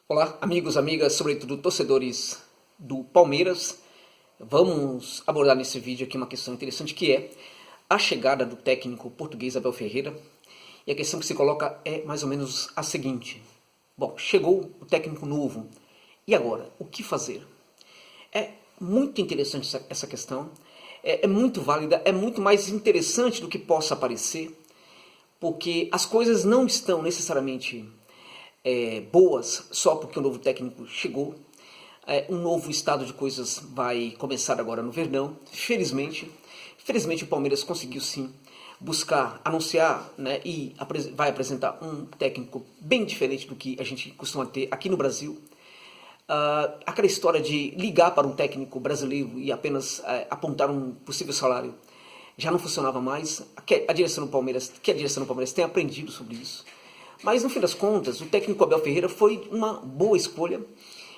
Olá, amigos, amigas, sobretudo torcedores do Palmeiras. Vamos abordar nesse vídeo aqui uma questão interessante que é a chegada do técnico português Abel Ferreira. E a questão que se coloca é mais ou menos a seguinte: bom, chegou o técnico novo, e agora? O que fazer? É muito interessante essa questão, é muito válida, é muito mais interessante do que possa parecer, porque as coisas não estão necessariamente boas só porque o novo técnico chegou. Um novo estado de coisas vai começar agora no Verdão, felizmente. Felizmente o Palmeiras conseguiu sim buscar, anunciar, né, e vai apresentar um técnico bem diferente do que a gente costuma ter aqui no Brasil. Aquela história de ligar para um técnico brasileiro e apenas apontar um possível salário já não funcionava mais. A direção do Palmeiras tem aprendido sobre isso. Mas no fim das contas, o técnico Abel Ferreira foi uma boa escolha,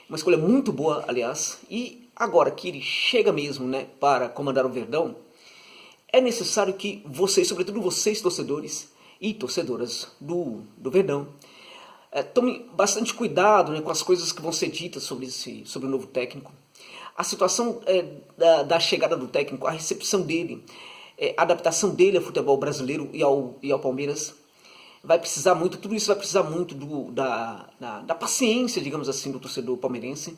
uma escolha muito boa, aliás, e agora que ele chega mesmo, né, para comandar o Verdão, é necessário que vocês, sobretudo vocês torcedores e torcedoras do Verdão, tomem bastante cuidado, né, com as coisas que vão ser ditas sobre o novo técnico. A situação da chegada do técnico, a recepção dele, a adaptação dele ao futebol brasileiro e ao Palmeiras, vai precisar muito, tudo isso vai precisar muito da paciência, digamos assim, do torcedor palmeirense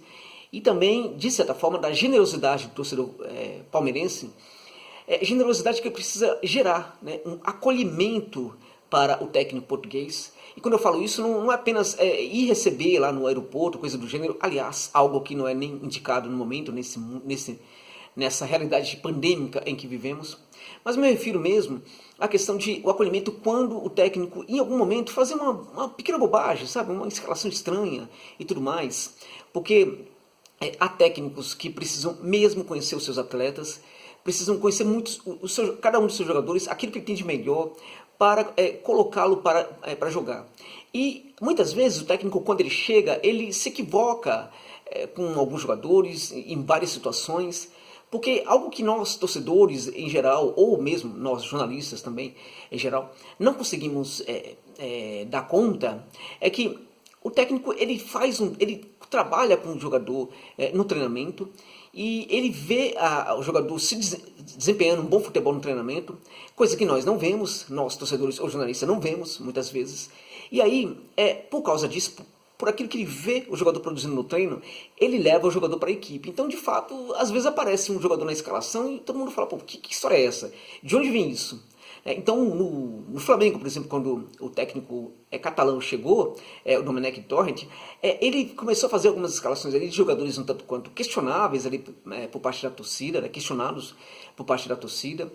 e também, de certa forma, da generosidade do torcedor palmeirense, generosidade que precisa gerar, né, um acolhimento para o técnico português. E quando eu falo isso, não é apenas ir receber lá no aeroporto, coisa do gênero, aliás, algo que não é nem indicado no momento, nessa realidade pandêmica em que vivemos, mas me refiro mesmo à questão de o acolhimento quando o técnico, em algum momento, fazer uma pequena bobagem, sabe, uma escalação estranha e tudo mais, porque há técnicos que precisam mesmo conhecer os seus atletas, precisam conhecer cada um dos seus jogadores, aquilo que ele tem de melhor, para colocá-lo para jogar. E muitas vezes o técnico, quando ele chega, ele se equivoca com alguns jogadores, em várias situações, porque algo que nós, torcedores em geral, ou mesmo nós, jornalistas também em geral, não conseguimos dar conta, é que o técnico ele trabalha com o jogador no treinamento e ele vê o jogador se desempenhando um bom futebol no treinamento, coisa que nós não vemos, nós, torcedores ou jornalistas, não vemos muitas vezes. E aí, por causa disso, por aquilo que ele vê o jogador produzindo no treino, ele leva o jogador para a equipe. Então, de fato, às vezes aparece um jogador na escalação e todo mundo fala, pô, que história é essa? De onde vem isso? Então, no Flamengo, por exemplo, quando o técnico catalão chegou, o Domenech Torrent, ele começou a fazer algumas escalações ali de jogadores um tanto quanto questionáveis ali, por parte da torcida, questionados por parte da torcida.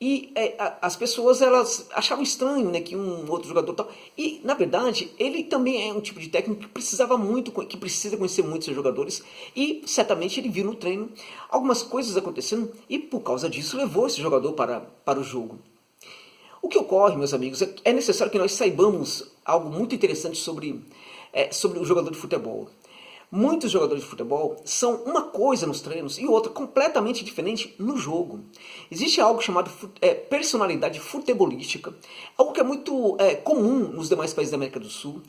E as pessoas elas achavam estranho, né, que um outro jogador tal. E na verdade ele também é um tipo de técnico que que precisa conhecer muito seus jogadores. E certamente ele viu no treino algumas coisas acontecendo e por causa disso levou esse jogador para o jogo. O que ocorre, meus amigos, é necessário que nós saibamos algo muito interessante sobre o jogador de futebol. Muitos jogadores de futebol são uma coisa nos treinos e outra completamente diferente no jogo. Existe algo chamado personalidade futebolística, algo que é muito comum nos demais países da América do Sul,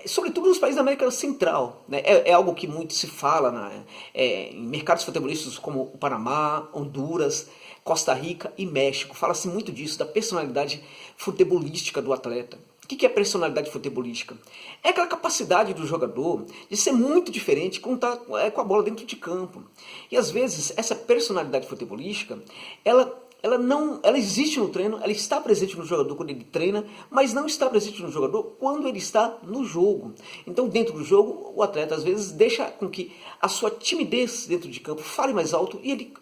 sobretudo nos países da América Central, né? É algo que muito se fala em mercados futebolísticos como o Panamá, Honduras, Costa Rica e México. Fala-se muito disso, da personalidade futebolística do atleta. O que é personalidade futebolística? É aquela capacidade do jogador de ser muito diferente quando está com a bola dentro de campo. E às vezes essa personalidade futebolística, ela existe no treino, ela está presente no jogador quando ele treina, mas não está presente no jogador quando ele está no jogo. Então dentro do jogo, o atleta às vezes deixa com que a sua timidez dentro de campo fale mais alto e ele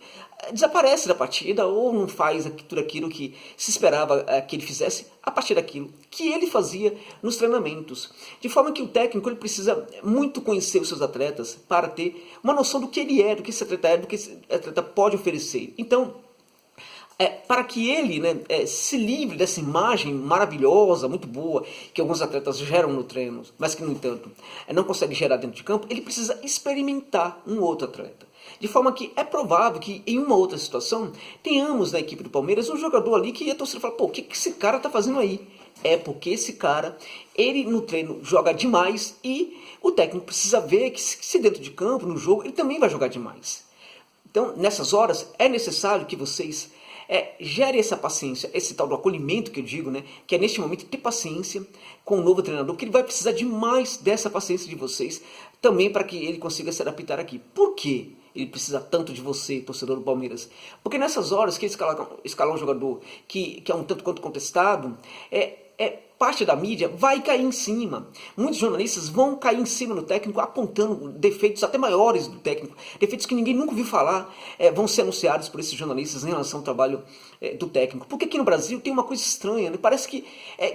desaparece da partida ou não faz tudo aquilo que se esperava que ele fizesse a partir daquilo que ele fazia nos treinamentos. De forma que o técnico ele precisa muito conhecer os seus atletas para ter uma noção do que ele é, do que esse atleta é, do que esse atleta pode oferecer. Então, para que ele, né, se livre dessa imagem maravilhosa, muito boa, que alguns atletas geram no treino, mas que, no entanto, não consegue gerar dentro de campo, ele precisa experimentar um outro atleta. De forma que é provável que em uma outra situação tenhamos na equipe do Palmeiras um jogador ali que a torcida fala, pô, o que esse cara tá fazendo aí? É porque esse cara, ele no treino joga demais e o técnico precisa ver que se dentro de campo, no jogo, ele também vai jogar demais. Então, nessas horas, é necessário que vocês gerem essa paciência, esse tal do acolhimento que eu digo, né? Que é neste momento ter paciência com o novo treinador, porque ele vai precisar demais dessa paciência de vocês, também para que ele consiga se adaptar aqui. Por quê? Ele precisa tanto de você, torcedor do Palmeiras. Porque nessas horas que ele escalar um jogador que é um tanto quanto contestado, parte da mídia vai cair em cima. Muitos jornalistas vão cair em cima do técnico, apontando defeitos até maiores do técnico, defeitos que ninguém nunca ouviu falar, vão ser anunciados por esses jornalistas em relação ao trabalho do técnico. Porque aqui no Brasil tem uma coisa estranha, né? Parece que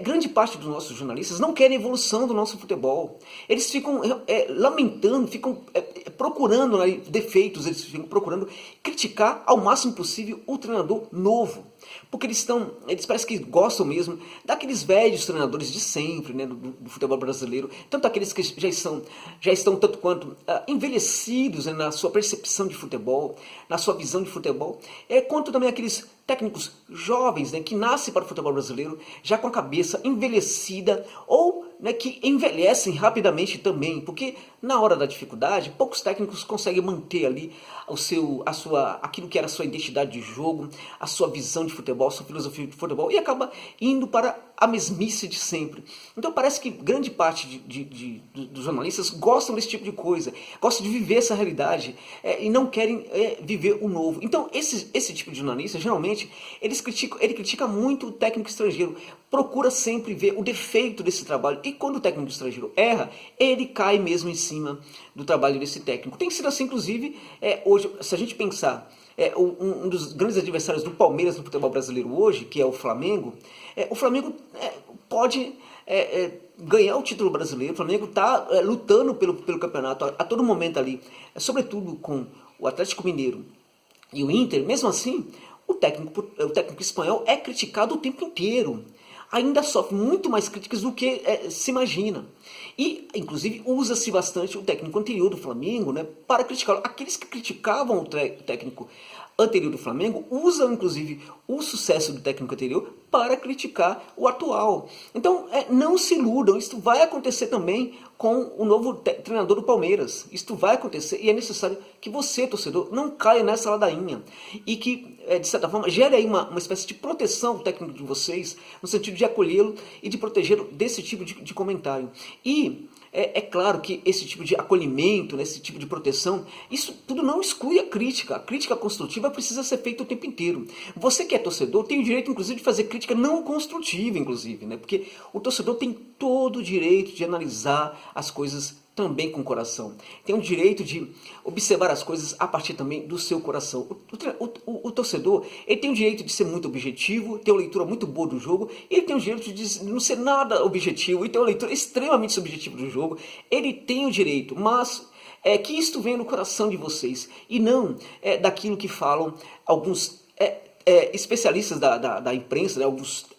grande parte dos nossos jornalistas não querem a evolução do nosso futebol. Eles ficam lamentando, ficam procurando defeitos, eles ficam procurando criticar ao máximo possível o treinador novo. Porque eles parecem que gostam mesmo daqueles velhos treinadores de sempre, né, do futebol brasileiro, tanto aqueles que já estão tanto quanto envelhecidos, né, na sua percepção de futebol, na sua visão de futebol, quanto também aqueles técnicos jovens, né, que nascem para o futebol brasileiro já com a cabeça envelhecida ou, né, que envelhecem rapidamente também, porque na hora da dificuldade poucos técnicos conseguem manter ali aquilo que era a sua identidade de jogo, a sua visão de futebol, a sua filosofia de futebol, e acaba indo para a mesmice de sempre. Então parece que grande parte dos jornalistas gostam desse tipo de coisa, gostam de viver essa realidade e não querem viver o novo. Então esse tipo de jornalista, geralmente, ele critica muito o técnico estrangeiro, procura sempre ver o defeito desse trabalho, e quando o técnico estrangeiro erra, ele cai mesmo em cima do trabalho desse técnico. Tem sido assim, inclusive, hoje, se a gente pensar, um dos grandes adversários do Palmeiras no futebol brasileiro hoje, que é o Flamengo, pode ganhar o título brasileiro. O Flamengo está lutando pelo campeonato a todo momento ali, sobretudo com o Atlético Mineiro e o Inter. Mesmo assim, o técnico espanhol é criticado o tempo inteiro. Ainda sofre muito mais críticas do que se imagina. E, inclusive, usa-se bastante o técnico anterior do Flamengo, né, para criticá-lo. Aqueles que criticavam o técnico anterior do Flamengo usam, inclusive, o sucesso do técnico anterior para criticar o atual. Então, não se iludam, isso vai acontecer também com o novo treinador do Palmeiras. Isto vai acontecer e é necessário que você, torcedor, não caia nessa ladainha e que, de certa forma, gere aí uma espécie de proteção ao técnico de vocês, no sentido de acolhê-lo e de protegê-lo desse tipo de comentário. E é claro que esse tipo de acolhimento, né, esse tipo de proteção, isso tudo não exclui a crítica. A crítica construtiva precisa ser feita o tempo inteiro. Você que é torcedor tem o direito, inclusive, de fazer crítica não construtiva, inclusive, né? Porque o torcedor tem todo o direito de analisar as coisas também com o coração. Tem o direito de observar as coisas a partir também do seu coração. O torcedor, ele tem o direito de ser muito objetivo, ter uma leitura muito boa do jogo, ele tem o direito de não ser nada objetivo e ter uma leitura extremamente subjetiva do jogo. Ele tem o direito, mas que isto venha no coração de vocês e não daquilo que falam alguns especialistas da imprensa, né,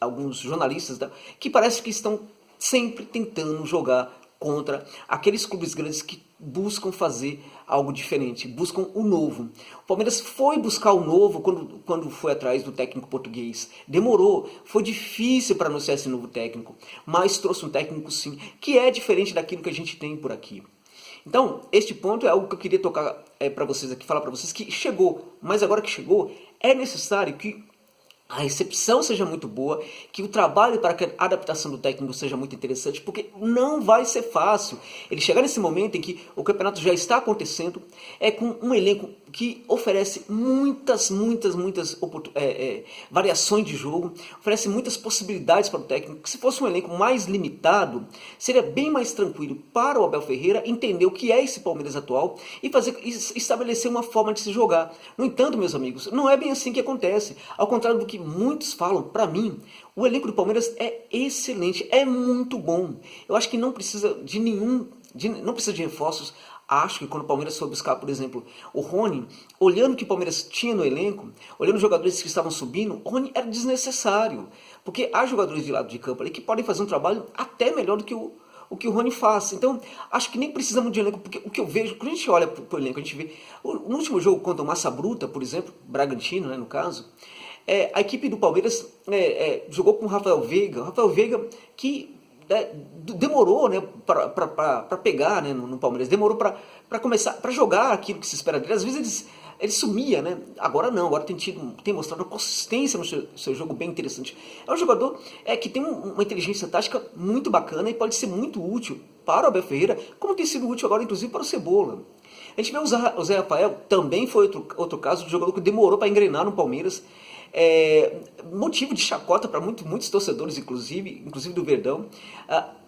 alguns jornalistas, que parece que estão sempre tentando jogar contra aqueles clubes grandes que buscam fazer algo diferente, buscam o novo. O Palmeiras foi buscar o novo quando foi atrás do técnico português. Demorou, foi difícil para anunciar esse novo técnico, mas trouxe um técnico sim, que é diferente daquilo que a gente tem por aqui. Então, este ponto é algo que eu queria tocar para vocês aqui, falar para vocês que chegou, mas agora que chegou, é necessário que a recepção seja muito boa, que o trabalho para que a adaptação do técnico seja muito interessante, porque não vai ser fácil ele chegar nesse momento em que o campeonato já está acontecendo, com um elenco que oferece muitas variações de jogo, oferece muitas possibilidades para o técnico, que se fosse um elenco mais limitado, seria bem mais tranquilo para o Abel Ferreira entender o que é esse Palmeiras atual e estabelecer uma forma de se jogar. No entanto, meus amigos, não é bem assim que acontece. Ao contrário do que muitos falam, para mim, o elenco do Palmeiras é excelente, é muito bom. Eu acho que não precisa de reforços Acho que quando o Palmeiras foi buscar, por exemplo, o Rony, olhando o que o Palmeiras tinha no elenco, olhando os jogadores que estavam subindo, o Rony era desnecessário. Porque há jogadores de lado de campo ali que podem fazer um trabalho até melhor do que o que o Rony faz. Então, acho que nem precisamos de elenco, porque o que eu vejo, quando a gente olha para o elenco, a gente vê, no último jogo contra o Massa Bruta, por exemplo, Bragantino, né, no caso, a equipe do Palmeiras jogou com o Rafael Veiga. O Rafael Veiga que demorou, né, para pegar, né, no Palmeiras, demorou para começar, para jogar aquilo que se espera dele. Às vezes ele sumia, né? Agora não, agora tem mostrado uma consistência no seu jogo bem interessante. É um jogador que tem uma inteligência tática muito bacana e pode ser muito útil para o Abel Ferreira, como tem sido útil agora, inclusive, para o Cebola. A gente vê o Zé Rafael, também foi outro caso de jogador que demorou para engrenar no Palmeiras. Motivo de chacota para muitos torcedores, inclusive do Verdão.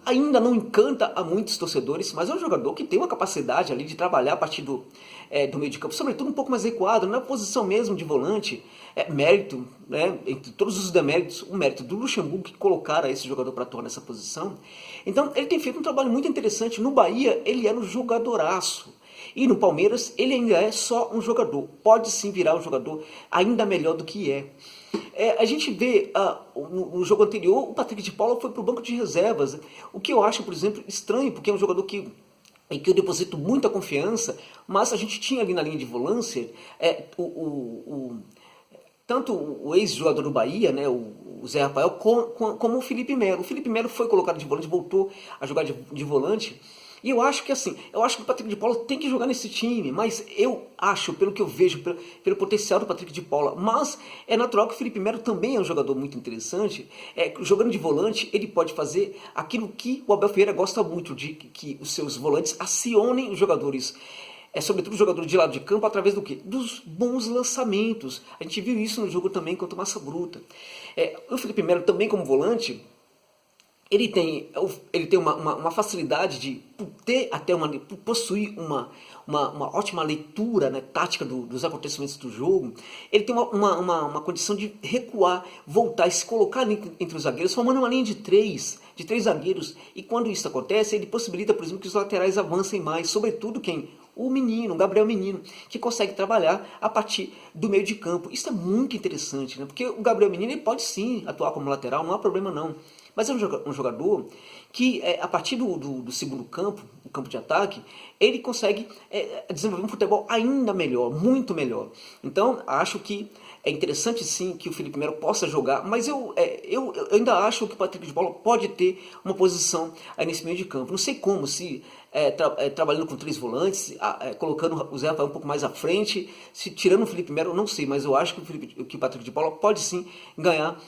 Ainda não encanta a muitos torcedores, mas é um jogador que tem uma capacidade ali de trabalhar a partir do meio de campo, sobretudo um pouco mais recuado, na posição mesmo de volante. Mérito, né, entre todos os deméritos, o mérito do Luxemburgo que colocara esse jogador para atuar nessa posição. Então ele tem feito um trabalho muito interessante. No Bahia ele era um jogadoraço. E no Palmeiras ele ainda é só um jogador. Pode sim virar um jogador ainda melhor do que é. A gente vê no jogo anterior o Patrick de Paula foi para o banco de reservas. O que eu acho, por exemplo, estranho, porque é um jogador em que eu deposito muita confiança, mas a gente tinha ali na linha de volância tanto o ex-jogador do Bahia, né, o Zé Rafael, como o Felipe Melo. O Felipe Melo foi colocado de volante, voltou a jogar de volante. E eu acho que o Patrick de Paula tem que jogar nesse time, mas eu acho, pelo que eu vejo, pelo potencial do Patrick de Paula, mas é natural que o Felipe Melo também é um jogador muito interessante. Jogando de volante, ele pode fazer aquilo que o Abel Ferreira gosta muito, de que os seus volantes acionem os jogadores, sobretudo os jogadores de lado de campo, através do quê? Dos bons lançamentos. A gente viu isso no jogo também contra o Massa Bruta. O Felipe Melo também como volante, ele tem uma facilidade de possuir uma ótima leitura, né, tática dos acontecimentos do jogo. Ele tem uma condição de recuar, voltar e se colocar entre os zagueiros, formando uma linha de três zagueiros. E quando isso acontece, ele possibilita, por exemplo, que os laterais avancem mais, sobretudo quem? O menino, o Gabriel Menino, que consegue trabalhar a partir do meio de campo. Isso é muito interessante, né? Porque o Gabriel Menino ele pode sim atuar como lateral, não há problema não. Mas é um jogador que, a partir do segundo campo, o campo de ataque, ele consegue desenvolver um futebol ainda melhor, muito melhor. Então, acho que é interessante sim que o Felipe Melo possa jogar, mas eu ainda acho que o Patrick de Paula pode ter uma posição aí nesse meio de campo. Não sei como, se trabalhando com 3 volantes, colocando o Zé Rafael um pouco mais à frente, se tirando o Felipe Melo, não sei, mas eu acho que o Patrick de Paula pode sim ganhar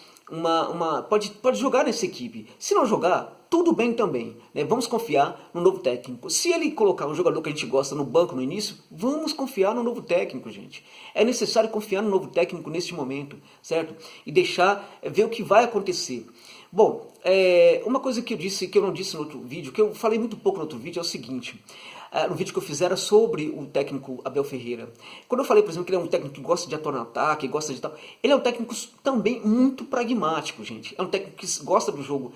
pode jogar nessa equipe. Se não jogar, tudo bem também, né? Vamos confiar no novo técnico. Se ele colocar um jogador que a gente gosta no banco no início, vamos confiar no novo técnico, gente. É necessário confiar no novo técnico neste momento, certo? E deixar ver o que vai acontecer. Bom, uma coisa que eu não disse no outro vídeo, que eu falei muito pouco no outro vídeo, é o seguinte. No vídeo que eu fiz era sobre o técnico Abel Ferreira. Quando eu falei, por exemplo, que ele é um técnico que gosta de atuar no ataque, gosta de tal, ele é um técnico também muito pragmático, gente. É um técnico que gosta do jogo,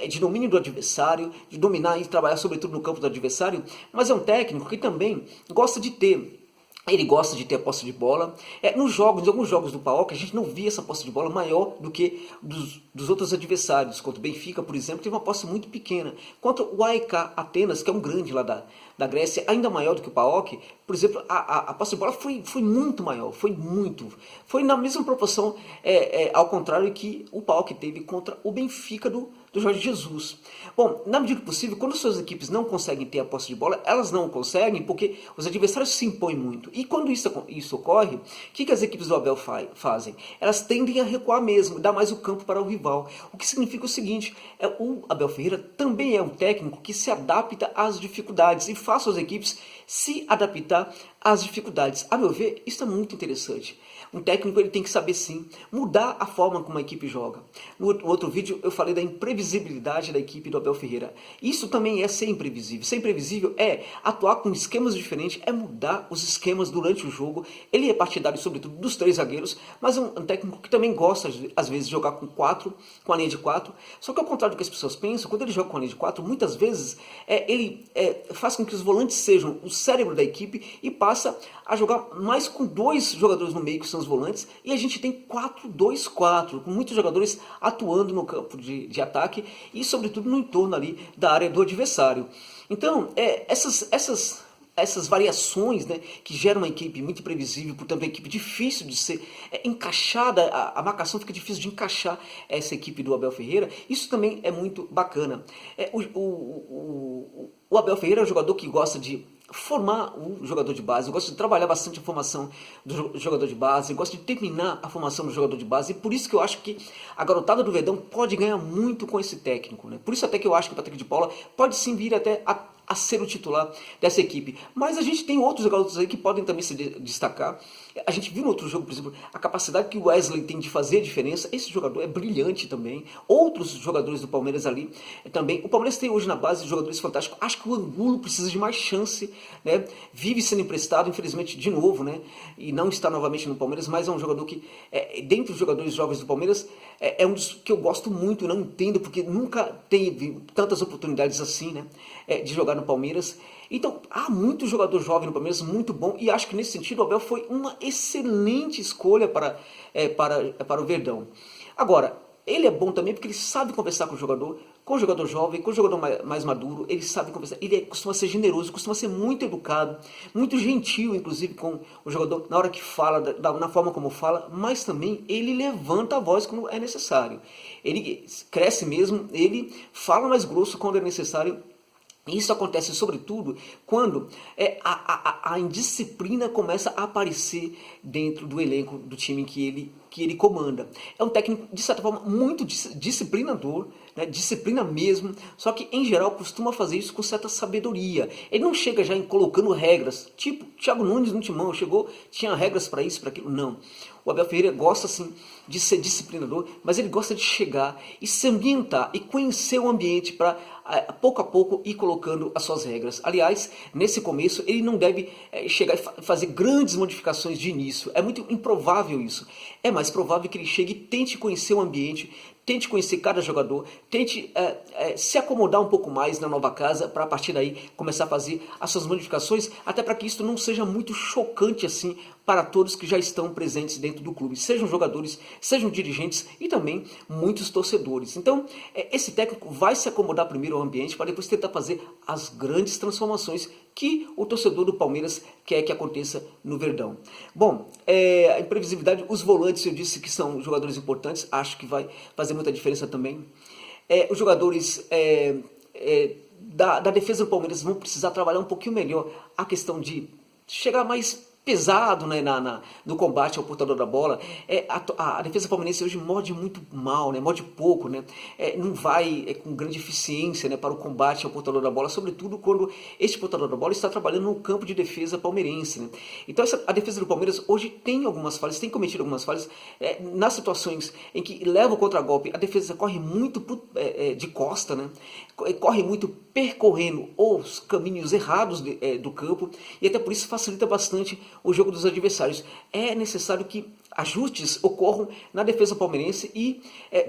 de domínio do adversário, de dominar e trabalhar sobretudo no campo do adversário, mas é um técnico que também gosta de ter a posse de bola. Em alguns jogos do PAOK, a gente não via essa posse de bola maior do que dos outros adversários. Contra o Benfica, por exemplo, teve uma posse muito pequena. Contra o AEK Atenas, que é um grande lá da Grécia, ainda maior do que o PAOK, por exemplo, a posse de bola foi muito maior, foi na mesma proporção, ao contrário que o PAOK teve contra o Benfica do Jorge Jesus. Bom, na medida do possível, quando as suas equipes não conseguem ter a posse de bola, elas não conseguem porque os adversários se impõem muito. E quando isso ocorre, o que as equipes do Abel fazem? Elas tendem a recuar mesmo, dar mais o campo para o rival. O que significa o seguinte, o Abel Ferreira também é um técnico que se adapta às dificuldades e faz suas equipes se adaptar as dificuldades. A meu ver, isso é muito interessante. Um técnico ele tem que saber sim mudar a forma como a equipe joga. No outro vídeo eu falei da imprevisibilidade da equipe do Abel Ferreira. Isso também é ser imprevisível. Ser imprevisível é atuar com esquemas diferentes, é mudar os esquemas durante o jogo. Ele é partidário sobretudo dos 3 zagueiros, mas é um técnico que também gosta às vezes de jogar com 4, com a linha de 4. Só que ao contrário do que as pessoas pensam, quando ele joga com a linha de 4, muitas vezes ele faz com que os volantes sejam o cérebro da equipe e passa a jogar mais com 2 jogadores no meio, que são os volantes, e a gente tem 4-2-4, com muitos jogadores atuando no campo de ataque e sobretudo no entorno ali da área do adversário. Então, essas variações, né, que geram uma equipe muito imprevisível, portanto uma equipe difícil de ser encaixada, a marcação fica difícil de encaixar essa equipe do Abel Ferreira, isso também é muito bacana. O Abel Ferreira é um jogador que gosta de formar o jogador de base, gosta de trabalhar bastante a formação do jogador de base, gosta de terminar a formação do jogador de base, e por isso que eu acho que a garotada do Verdão pode ganhar muito com esse técnico, né? Por isso até que eu acho que o Patrick de Paula pode sim vir até a ser o titular dessa equipe. Mas a gente tem outros garotos aí que podem também se destacar. A gente viu no outro jogo, por exemplo, a capacidade que o Wesley tem de fazer a diferença. Esse jogador é brilhante também. Outros jogadores do Palmeiras ali também. O Palmeiras tem hoje na base jogadores fantásticos. Acho que o Angulo precisa de mais chance, né? Vive sendo emprestado, infelizmente, de novo, né? E não está novamente no Palmeiras, mas é um jogador que, dentre os jogadores jovens do Palmeiras, é um dos que eu gosto muito, não entendo, porque nunca teve tantas oportunidades assim, né? De jogar no Palmeiras. Então, há muito jogador jovem no Palmeiras, muito bom, e acho que nesse sentido o Abel foi uma excelente escolha para o Verdão. Agora, ele é bom também porque ele sabe conversar com o jogador jovem, com o jogador mais maduro, ele sabe conversar, ele costuma ser generoso, costuma ser muito educado, muito gentil, inclusive, com o jogador na hora que fala, na forma como fala, mas também ele levanta a voz quando é necessário. Ele cresce mesmo, ele fala mais grosso quando é necessário. Isso acontece sobretudo quando a indisciplina começa a aparecer dentro do elenco do time que ele comanda. É um técnico, de certa forma, muito disciplinador, né? Disciplina mesmo, só que em geral costuma fazer isso com certa sabedoria. Ele não chega já colocando regras, tipo Thiago Nunes no Timão, tinha regras para isso, para aquilo, não. O Abel Ferreira gosta sim de ser disciplinador, mas ele gosta de chegar e se ambientar e conhecer o ambiente para pouco a pouco ir colocando as suas regras. Aliás, nesse começo ele não deve chegar e fazer grandes modificações de início. É muito improvável isso. É mais provável que ele chegue e tente conhecer o ambiente, tente conhecer cada jogador, tente se acomodar um pouco mais na nova casa para a partir daí começar a fazer as suas modificações, até para que isso não seja muito chocante assim para todos que já estão presentes dentro do clube, sejam jogadores, sejam dirigentes e também muitos torcedores. Então, esse técnico vai se acomodar primeiro ao ambiente para depois tentar fazer as grandes transformações que o torcedor do Palmeiras quer que aconteça no Verdão. Bom, a imprevisibilidade, os volantes eu disse que são jogadores importantes, acho que vai fazer muita diferença também. Os jogadores da defesa do Palmeiras vão precisar trabalhar um pouquinho melhor a questão de chegar mais pesado, né, no combate ao portador da bola. A defesa palmeirense hoje morde muito mal, né, morde pouco, né, não vai com grande eficiência, né, para o combate ao portador da bola, sobretudo quando este portador da bola está trabalhando no campo de defesa palmeirense, né. Então a defesa do Palmeiras hoje tem algumas falhas, tem cometido algumas falhas, nas situações em que leva o contragolpe, a defesa corre muito de costa, né, corre muito percorrendo os caminhos errados do campo, e até por isso facilita bastante o jogo dos adversários. É necessário que ajustes ocorram na defesa palmeirense e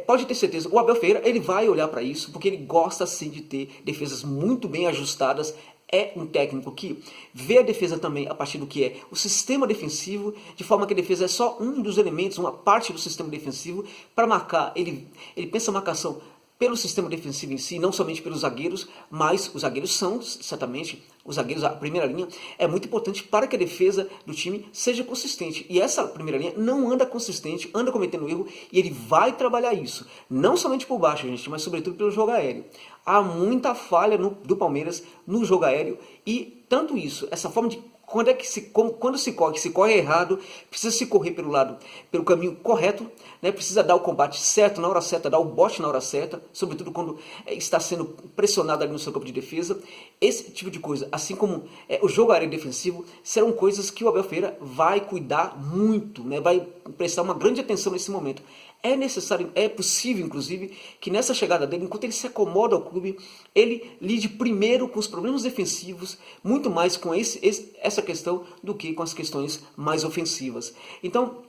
pode ter certeza, o Abel Ferreira ele vai olhar para isso, porque ele gosta sim de ter defesas muito bem ajustadas. É um técnico que vê a defesa também a partir do que é o sistema defensivo, de forma que a defesa é só um dos elementos, uma parte do sistema defensivo. Para marcar, ele pensa a marcação pelo sistema defensivo em si, não somente pelos zagueiros, mas os zagueiros são, certamente, os zagueiros, a primeira linha, é muito importante para que a defesa do time seja consistente. E essa primeira linha não anda consistente, anda cometendo erro, e ele vai trabalhar isso, não somente por baixo, gente, mas sobretudo pelo jogo aéreo. Há muita falha do Palmeiras no jogo aéreo, e tanto isso, essa forma de quando se corre errado, precisa se correr pelo caminho correto, né? Precisa dar o combate certo na hora certa, dar o bote na hora certa, sobretudo quando está sendo pressionado ali no seu campo de defesa. Esse tipo de coisa assim como o jogo aéreo defensivo, serão coisas que o Abel Ferreira vai cuidar muito, né? Vai prestar uma grande atenção nesse momento. É necessário, é possível, inclusive, que nessa chegada dele, enquanto ele se acomoda ao clube, ele lide primeiro com os problemas defensivos, muito mais com essa questão do que com as questões mais ofensivas. Então,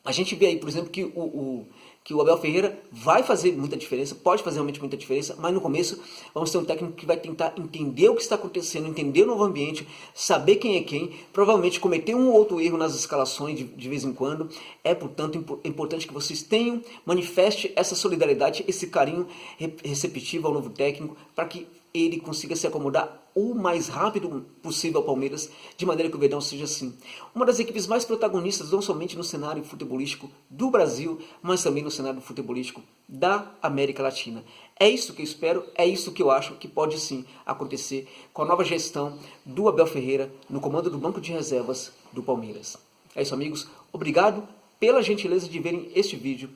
a gente vê aí, por exemplo, que o Abel Ferreira vai fazer muita diferença, pode fazer realmente muita diferença, mas no começo vamos ter um técnico que vai tentar entender o que está acontecendo, entender o novo ambiente, saber quem é quem, provavelmente cometer um ou outro erro nas escalações de vez em quando. É, portanto, importante que vocês manifeste essa solidariedade, esse carinho receptivo ao novo técnico, para que ele consiga se acomodar o mais rápido possível ao Palmeiras, de maneira que o Verdão seja assim uma das equipes mais protagonistas, não somente no cenário futebolístico do Brasil, mas também no cenário futebolístico da América Latina. É isso que eu espero, é isso que eu acho que pode sim acontecer com a nova gestão do Abel Ferreira no comando do banco de reservas do Palmeiras. É isso, amigos. Obrigado pela gentileza de verem este vídeo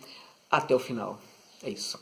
até o final. É isso.